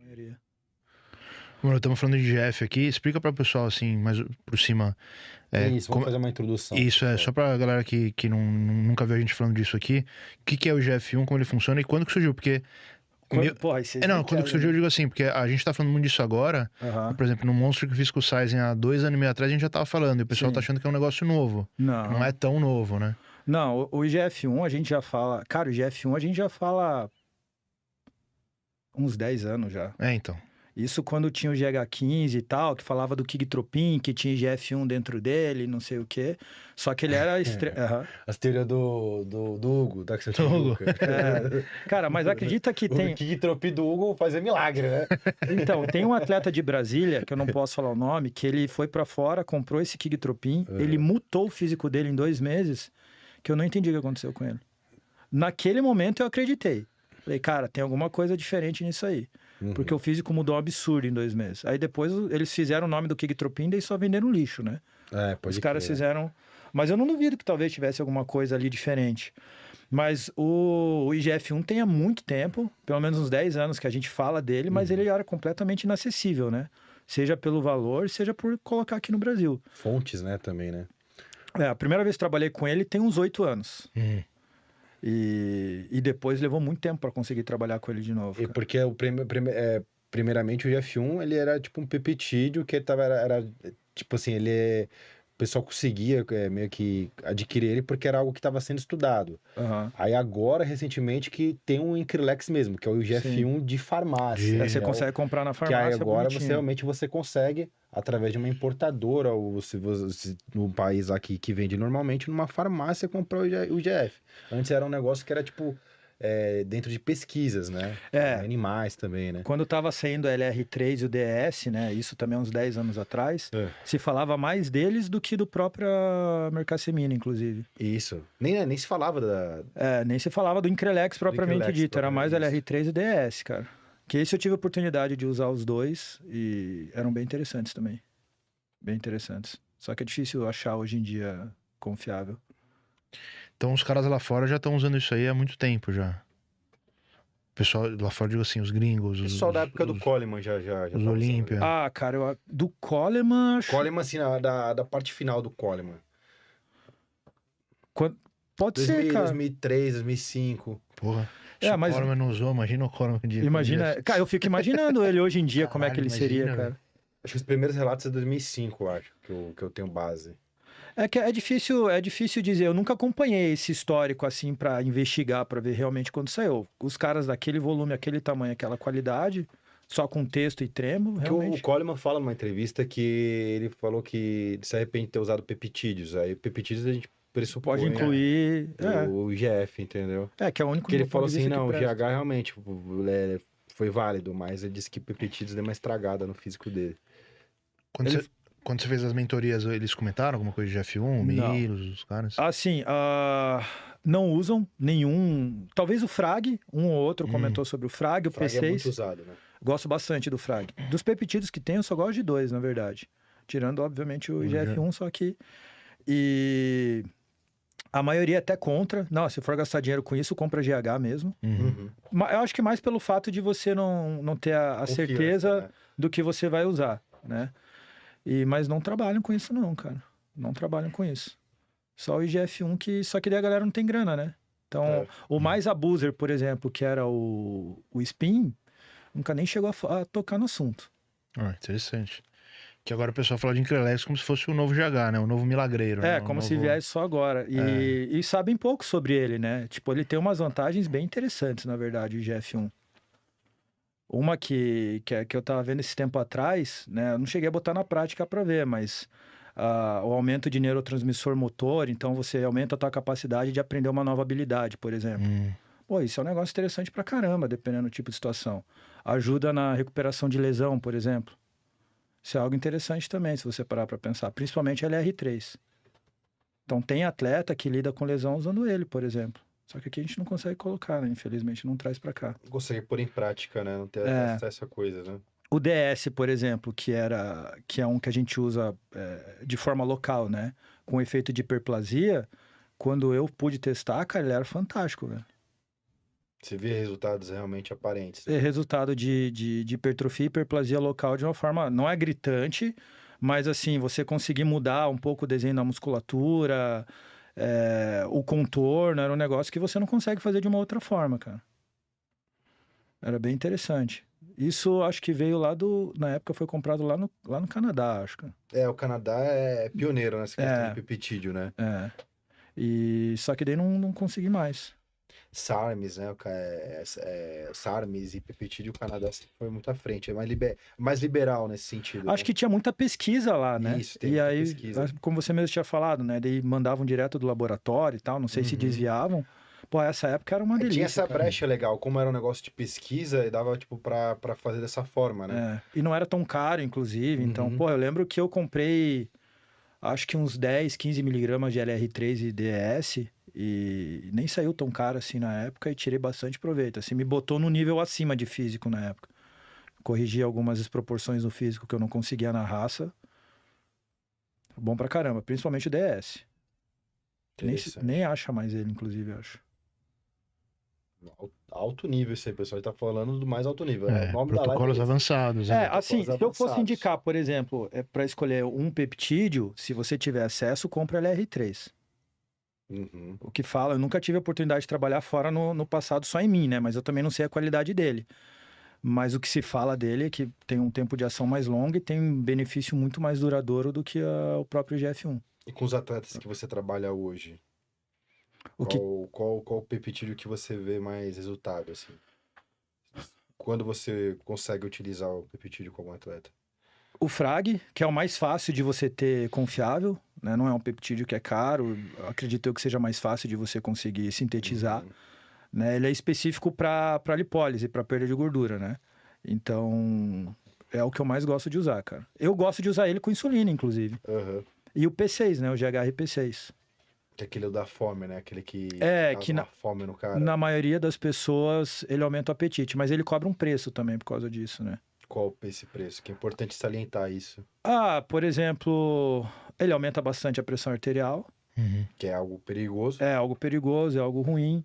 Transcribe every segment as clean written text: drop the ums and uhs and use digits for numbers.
maioria. Mano, estamos falando de GF aqui. Explica para o pessoal, assim, mais por cima. Isso, vamos fazer uma introdução. Isso, só para a galera que nunca viu a gente falando disso aqui. O que é o GF1, como ele funciona e quando que surgiu? Porque... Porra, aí vocês não, me quando que quebram, surgiu, eu né? digo assim, porque a gente tá falando muito disso agora. Por exemplo, no Monstro que eu fiz com o Sizen há 2 anos e meio atrás, a gente já tava falando. E o pessoal Sim. tá achando que é um negócio novo. Não. Não é tão novo, né? Não, o IGF-1 a gente já fala... Cara, o IGF-1 a gente já fala uns 10 anos já. Então. Isso quando tinha o GH15 e tal, que falava do Kigtropin, que tinha IGF-1 dentro dele, não sei o quê. Só que ele era... As teorias do Hugo, da Axel Tijuca. Cara, mas acredita que tem... O Kigtropin do Hugo fazia milagre, né? Então, tem um atleta de Brasília, que eu não posso falar o nome, que ele foi pra fora, comprou esse Kigtropin, ele mutou o físico dele em 2 meses, que eu não entendi o que aconteceu com ele. Naquele momento eu acreditei. Falei, cara, tem alguma coisa diferente nisso aí. Porque o físico mudou um absurdo em 2 meses. Aí depois eles fizeram o nome do Kigtropin e só venderam lixo, né? Os caras fizeram... Mas eu não duvido que talvez tivesse alguma coisa ali diferente. Mas o IGF-1 tem há muito tempo, pelo menos uns 10 anos que a gente fala dele, mas ele era completamente inacessível, né? Seja pelo valor, seja por colocar aqui no Brasil. Fontes, né, também, né? A primeira vez que trabalhei com ele tem uns 8 anos. E depois levou muito tempo para conseguir trabalhar com ele de novo. E porque primeiramente o IGF-1 ele era tipo um peptídeo que era tipo assim, o pessoal conseguia meio que adquirir ele porque era algo que estava sendo estudado. Aí agora, recentemente, que tem um Increlex mesmo, que é o IGF-1 de farmácia. Você consegue comprar na farmácia. Que aí agora bonitinho. realmente você consegue, através de uma importadora, ou se no país aqui que vende normalmente, numa farmácia comprar o IGF. Antes era um negócio que era tipo... dentro de pesquisas, né? Animais também, né? Quando estava saindo a LR3 e o DS, né? Isso também há uns 10 anos atrás, se falava mais deles do que do próprio Mercassemina, inclusive. Isso. Nem se falava nem se falava do Increlex propriamente dito, era mais LR3 e DS, cara. Que esse eu tive a oportunidade de usar os dois e eram bem interessantes também. Bem interessantes. Só que é difícil achar hoje em dia confiável. Então os caras lá fora já estão usando isso aí há muito tempo já. O pessoal lá fora, digo assim, os gringos. O pessoal da época do Coleman já os Olímpia. Cara, do Coleman... Coleman, assim, da parte final do Coleman. Pode ser, cara. 2003, 2005. Porra. Se o Coleman não usou, imagina o Coleman um dia. Imagina... Cara, eu fico imaginando ele hoje em dia, como é que ele seria, cara. Acho que os primeiros relatos é 2005, acho, que eu tenho base. É difícil dizer. Eu nunca acompanhei esse histórico assim para investigar, para ver realmente quando saiu. Os caras daquele volume, aquele tamanho, aquela qualidade, só com texto e tremo, realmente. O Coleman fala numa entrevista que ele falou que se arrepende de ter usado peptídeos. Aí peptídeos a gente pressupõe... Pode incluir... o IGF, entendeu? Que é o único... Que ele falou assim, não, o GH realmente foi válido, mas ele disse que peptídeos deu uma estragada no físico dele. Quando você fez as mentorias, eles comentaram alguma coisa de F1, Milos, os caras? Assim, não usam nenhum... Talvez o Frag, um ou outro comentou sobre o Frag, o Frag P6. é muito usado, né? Gosto bastante do Frag. Dos peptídeos que tem, eu só gosto de 2, na verdade. Tirando, obviamente, o IGF-1, só que... E... A maioria até contra. Não, se for gastar dinheiro com isso, compra GH mesmo. Eu acho que mais pelo fato de você não ter a certeza do que você vai usar, né? Mas não trabalham com isso não, cara. Não trabalham com isso. Só o IGF-1 que... Só que daí a galera não tem grana, né? Então, o mais abuser, por exemplo, que era o Spin, nunca nem chegou a tocar no assunto. Interessante. Que agora o pessoal fala de Increlex como se fosse o novo GH, né? O novo milagreiro. Né? Como se viesse só agora. E sabem pouco sobre ele, né? Tipo, ele tem umas vantagens bem interessantes, na verdade, o IGF-1. Uma que eu tava vendo esse tempo atrás, né? Eu não cheguei a botar na prática para ver, mas o aumento de neurotransmissor motor, então você aumenta a tua capacidade de aprender uma nova habilidade, por exemplo. Pô, isso é um negócio interessante pra caramba, dependendo do tipo de situação. Ajuda na recuperação de lesão, por exemplo. Isso é algo interessante também, se você parar para pensar, principalmente LR3. Então, tem atleta que lida com lesão usando ele, por exemplo. Só que aqui a gente não consegue colocar, né? Infelizmente, não traz para cá. Não consegue pôr em prática, né? Não ter acesso a coisa, né? O DS, por exemplo, que é um que a gente usa de forma local, né? Com efeito de hiperplasia, quando eu pude testar, cara, ele era fantástico, velho. Você vê resultados realmente aparentes, É né? resultado de hipertrofia e hiperplasia local de uma forma, não é gritante, mas assim, você conseguir mudar um pouco o desenho da musculatura, o contorno, era um negócio que você não consegue fazer de uma outra forma, cara. Era bem interessante. Isso acho que veio na época foi comprado lá no Canadá, acho, cara. O Canadá é pioneiro nessa questão de É, peptídeo, né? é. E só que daí não consegui mais. SARMs, né? SARMs e peptídeo, o Canadá sempre foi muito à frente. É mais liberal nesse sentido, Acho né? que tinha muita pesquisa lá, né? Isso, tem E muita aí, pesquisa. como você mesmo tinha falado, né? Daí mandavam direto do laboratório e tal, não sei se Uhum. desviavam. Pô, essa época era uma Aí tinha delícia, essa cara. brecha legal, como era um negócio de pesquisa, e dava, tipo, pra fazer dessa forma, né? É, e não era tão caro, inclusive. Então, Uhum. pô, eu lembro que eu comprei, acho que uns 10, 15 miligramas de LR3 e DS. E nem saiu tão caro assim na época e tirei bastante proveito. Assim, me botou no nível acima de físico na época. Corrigi algumas desproporções no físico que eu não conseguia na raça. Bom pra caramba, principalmente o DS. Que nem Interessante. acha mais ele, inclusive, eu acho. Alto nível isso aí, pessoal. Ele tá falando do mais alto nível. O É, nome da live protocolos é esse. avançados, É, né? assim, Protocolos se eu fosse avançados. indicar, por exemplo, para escolher um peptídeo, se você tiver acesso, compra LR3. Uhum. O que fala, eu nunca tive a oportunidade de trabalhar fora no passado só em mim, né? Mas eu também não sei a qualidade dele. Mas o que se fala dele é que tem um tempo de ação mais longo e tem um benefício muito mais duradouro do que o próprio GF1. E com os atletas que você trabalha hoje, O que qual peptídeo que você vê mais resultado, assim? Quando você consegue utilizar o peptídeo como atleta? O Frag, que é o mais fácil de você ter confiável, né? Não é um peptídeo que é caro, acredito eu que seja mais fácil de você conseguir sintetizar, Uhum. né? Ele é específico para lipólise, para perda de gordura, né? Então, é o que eu mais gosto de usar, cara. Eu gosto de usar ele com insulina, inclusive. Aham. E o P6, né? O GHRP6. Que é aquele da fome, né? Aquele que É, causa que uma fome no cara. na maioria das pessoas ele aumenta o apetite, mas ele cobra um preço também por causa disso, né? Qual esse preço? Que é importante salientar isso, Ah, por exemplo, ele aumenta bastante a pressão arterial. Uhum. que é algo perigoso. É algo perigoso, é algo ruim.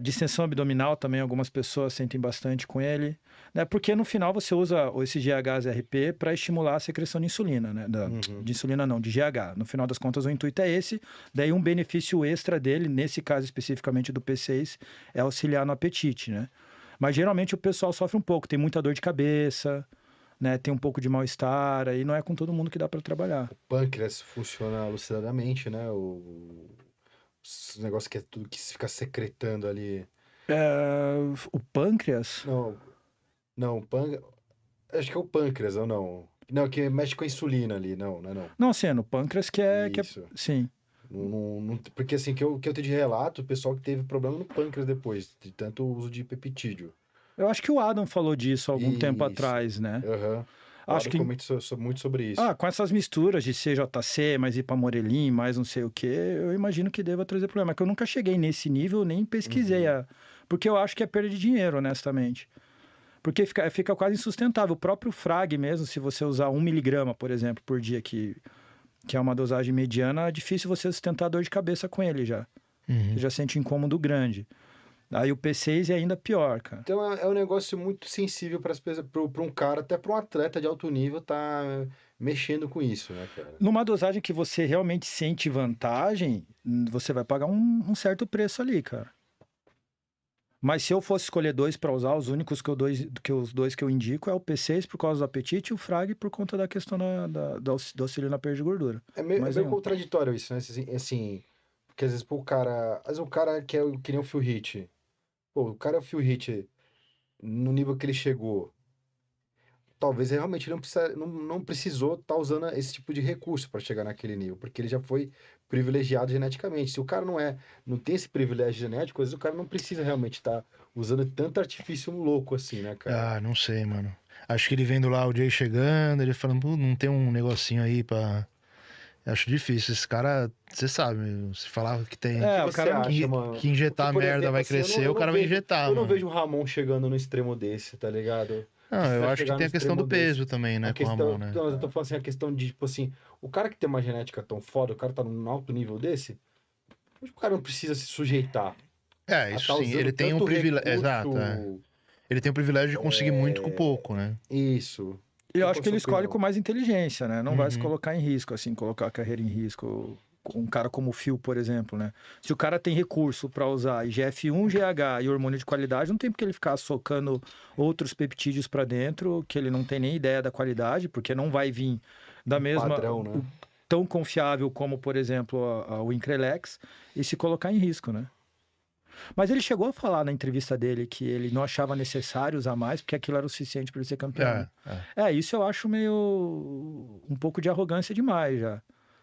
Distensão abdominal também, algumas pessoas sentem bastante com ele. Né? Porque no final você usa esse GHSRP para estimular a secreção de insulina, né? Uhum. De insulina não, de GH. No final das contas, o intuito é esse. Daí um benefício extra dele, nesse caso especificamente do P6, é auxiliar no apetite, né? Mas geralmente o pessoal sofre um pouco, tem muita dor de cabeça, né? Tem um pouco de mal-estar, aí não é com todo mundo que dá para trabalhar. Pâncreas funciona lucidamente, né? Os negócios que é tudo que fica secretando ali. O pâncreas. Não, não, acho que é o pâncreas, ou não? Não, que mexe com a insulina ali, não, não é não. Não, sim, é no pâncreas que é. Isso. Sim. Porque assim, que eu tenho de relato, o pessoal que teve problema no pâncreas depois, de tanto uso de peptídeo. Eu acho que o Adam falou disso há algum tempo Isso. atrás, né? Aham. O Acho Adam que. comenta muito sobre isso. Com essas misturas de CJC, mais Ipamorelin, mais não sei o quê, eu imagino que deva trazer problema. É que eu nunca cheguei nesse nível, nem pesquisei. Uhum. Porque eu acho que é perda de dinheiro, honestamente. Porque fica quase insustentável. O próprio Frag mesmo, se você usar 1 miligrama, por exemplo, por dia, que é uma dosagem mediana, é difícil você sustentar dor de cabeça com ele já. Você Uhum. já sente um incômodo grande. Aí o P6 é ainda pior, cara. Então é um negócio muito sensível para um cara, até para um atleta de alto nível, tá mexendo com isso, né, cara? Numa dosagem que você realmente sente vantagem, você vai pagar um certo preço ali, cara. Mas se eu fosse escolher dois para usar, os únicos os dois que eu indico é o P6 por causa do apetite e o Frag por conta da questão do auxílio na perda de gordura. É Mais meio nenhum. contraditório isso, né? Assim, porque às vezes, pô, às vezes o cara que nem o Phil Heath, pô, o cara é o Phil Heath no nível que ele chegou. Talvez ele realmente não precisou estar usando esse tipo de recurso para chegar naquele nível, porque ele já foi privilegiado geneticamente. Se o cara não tem esse privilégio genético, às vezes o cara não precisa realmente estar usando tanto artifício louco assim, né, cara? Ah, não sei, mano. Acho que ele vendo lá o Jay chegando, ele falando, pô, não tem um negocinho aí pra. Acho difícil. Esse cara, você sabe, se falar que O tem. que O você cara não. acha, Que mano? Porque, injetar por merda exemplo, vai assim, crescer, o cara vai injetar, eu não mano. vejo o Ramon chegando no extremo desse, tá ligado? Não, eu Precisa acho que chegar no tem a questão extremo do desse. peso também, A né, com o Ramon, questão, né? não, eu tô falando assim, a questão de, tipo assim, o cara que tem uma genética tão foda, o cara tá num alto nível desse, o cara não precisa se sujeitar. Isso tá sim, usando ele tem um tanto privilégio. recurso. Exato, Ele tem o privilégio de conseguir muito com pouco, né? Isso. E eu Qual acho a que ele sua escolhe opinião? com mais inteligência, né? Não vai se Uhum. colocar em risco, assim, colocar a carreira em risco. Um cara como o Phil, por exemplo, né? Se o cara tem recurso para usar IGF-1, GH e hormônio de qualidade, não tem porque ele ficar socando outros peptídeos para dentro, que ele não tem nem ideia da qualidade, porque não vai vir da mesma Padrão, né? tão confiável como, por exemplo, o Increlex, e se colocar em risco, né? Mas ele chegou a falar na entrevista dele que ele não achava necessário usar mais, porque aquilo era o suficiente para ele ser campeão. Né? Isso eu acho meio um pouco de arrogância demais já.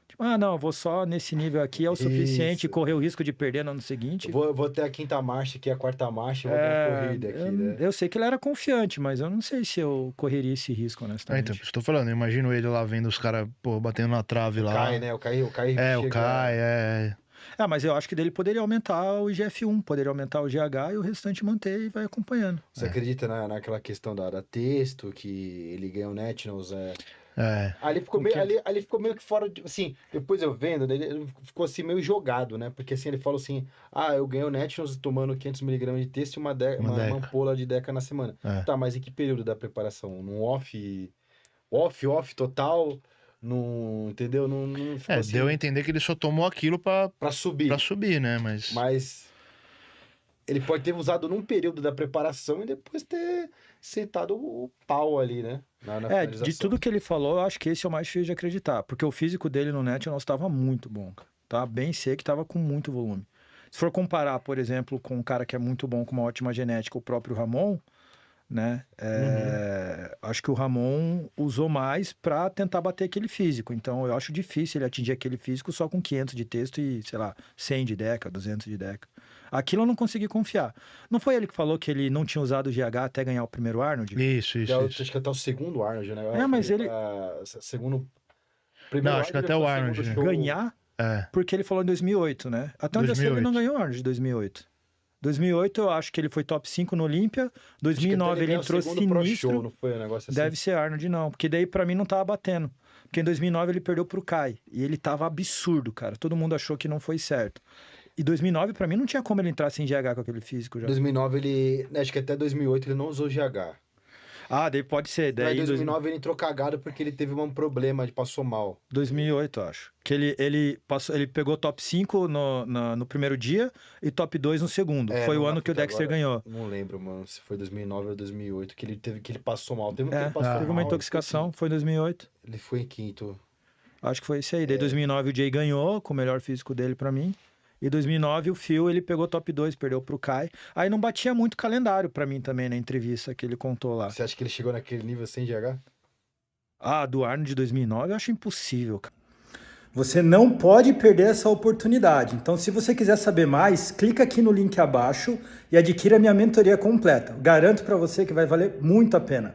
Tipo, não, vou só nesse nível aqui, é o suficiente, Isso. correr o risco de perder no ano seguinte. Vou ter a quinta marcha aqui, a quarta marcha, e vou ganhar a corrida aqui, né? Eu sei que ele era confiante, mas eu não sei se eu correria esse risco, honestamente. Então, estou falando, eu imagino ele lá vendo os caras, batendo na trave lá. Cai, né? O Kai o Kai. Mas eu acho que dele poderia aumentar o IGF-1, poderia aumentar o GH e o restante manter e vai acompanhando. Você acredita naquela questão da texto, que ele ganhou o Nationals? Ali ficou meio que fora de. Assim, depois eu vendo, ele ficou assim meio jogado, né? Porque assim, ele falou assim: eu ganhei o Nationals tomando 500mg de texto e uma ampola de Deca na semana. Tá, mas em que período da preparação? Num off total? Entendeu? Não ficou assim. Deu a entender que ele só tomou aquilo pra subir. Pra subir, né? Mas ele pode ter usado num período da preparação e depois ter sentado o pau ali, né? Na finalização. De tudo que ele falou, eu acho que esse é o mais difícil de acreditar. Porque o físico dele no Nationals estava muito bom, cara. Tava bem seco, estava com muito volume. Se for comparar, por exemplo, com um cara que é muito bom, com uma ótima genética, o próprio Ramon, né? Acho que o Ramon usou mais para tentar bater aquele físico. Então, eu acho difícil ele atingir aquele físico só com 500 de texto e, sei lá, 100 de Deca, 200 de Deca. Aquilo eu não consegui confiar. Não foi ele que falou que ele não tinha usado o GH até ganhar o primeiro Arnold? Isso. Acho que até o segundo Arnold, né? Mas ele... Segundo... Não, acho que até o Arnold. Né? Ganhar, porque ele falou em 2008, né? Até onde eu sei, ele não ganhou o Arnold em 2008. 2008 eu acho que ele foi top 5 no Olímpia. 2009 ele entrou sinistro. Show, não foi um negócio assim? Deve ser Arnold, não. Porque daí pra mim não tava batendo. Porque em 2009 ele perdeu pro Kai. E ele tava absurdo, cara. Todo mundo achou que não foi certo. E 2009 pra mim não tinha como ele entrar sem GH com aquele físico já. 2009 ele... Acho que até 2008 ele não usou GH. Daí pode ser. Daí em 2009 ele entrou cagado porque ele teve um problema, passou mal. 2008, acho. Que ele pegou top 5 no primeiro dia e top 2 no segundo. Foi o ano que o Dexter ganhou. Não lembro, mano, se foi 2009 ou 2008 que ele passou mal. Teve uma intoxicação, foi em 2008. Ele foi em quinto. Acho que foi isso aí. Daí 2009 o Jay ganhou, com o melhor físico dele pra mim. E 2009 o Phil, ele pegou top 2, perdeu pro Kai. Aí não batia muito calendário pra mim também na entrevista que ele contou lá. Você acha que ele chegou naquele nível sem GH? Do Arnold de 2009 eu acho impossível, cara. Você não pode perder essa oportunidade. Então, se você quiser saber mais, clica aqui no link abaixo e adquira minha mentoria completa. Garanto pra você que vai valer muito a pena.